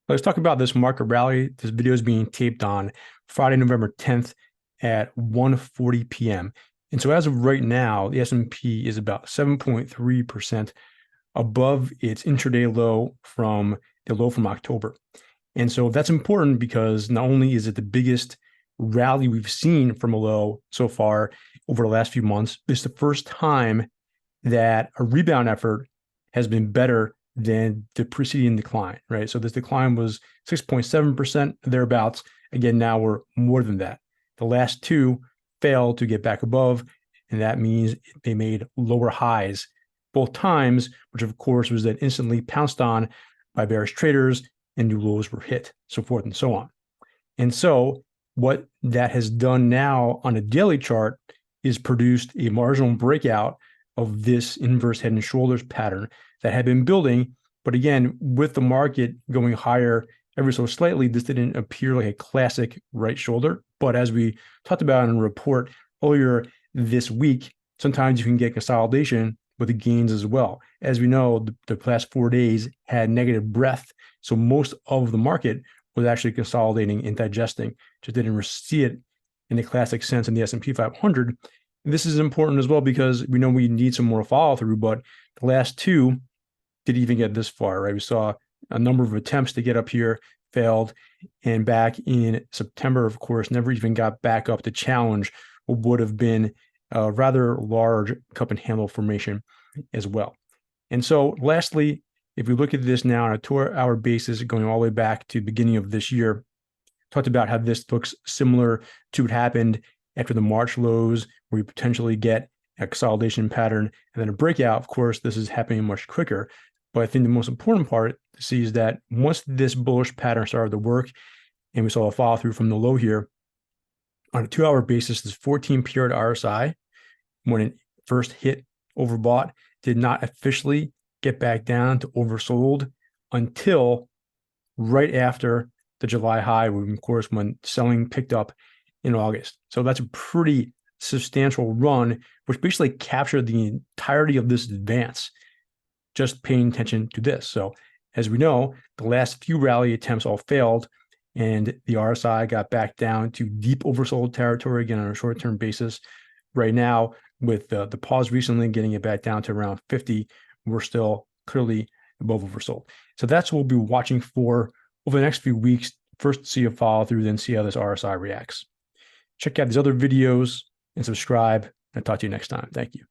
Let's talk about this market rally. This video is being taped on Friday, November 10th at 1:40 p.m. And so as of right now, the S&P is about 7.3% above its intraday low from the low from October. And so that's important because not only is it the biggest rally we've seen from a low so far over the last few months, it's the first time that a rebound effort has been better than the preceding decline, right? So this decline was 6.7% thereabouts. Again, now we're more than that. The last two failed to get back above, and that means they made lower highs both times, which of course was then instantly pounced on by bearish traders, and new lows were hit, so forth and so on. And so what that has done now on a daily chart is produced a marginal breakout of this inverse head and shoulders pattern that had been building. But again, with the market going higher ever so slightly, this didn't appear like a classic right shoulder. But as we talked about in a report earlier this week, sometimes you can get consolidation with the gains as well. As we know, the past 4 days had negative breadth. So most of the market was actually consolidating and digesting. Just didn't see it in the classic sense in the S&P 500. This is important as well because we know we need some more follow through, but the last two didn't even get this far, right? We saw a number of attempts to get up here, failed, and back in September, of course, never even got back up to challenge what would have been a rather large cup and handle formation as well. And so lastly, if we look at this now on a 2-hour basis, going all the way back to the beginning of this year, talked about how this looks similar to what happened after the March lows, where you potentially get a consolidation pattern and then a breakout. Of course, this is happening much quicker. But I think the most important part to see is that once this bullish pattern started to work, and we saw a follow through from the low here, on a 2-hour basis, this 14-period RSI, when it first hit overbought, did not officially get back down to oversold until right after the July high, of course, when selling picked up in August. So that's a pretty substantial run, which basically captured the entirety of this advance, just paying attention to this. So as we know, the last few rally attempts all failed, and the RSI got back down to deep oversold territory again on a short-term basis. Right now, with the pause recently getting it back down to around 50, we're still clearly above oversold. So that's what we'll be watching for over the next few weeks. First, see a follow through, then see how this RSI reacts. Check out these other videos and subscribe. I'll talk to you next time. Thank you.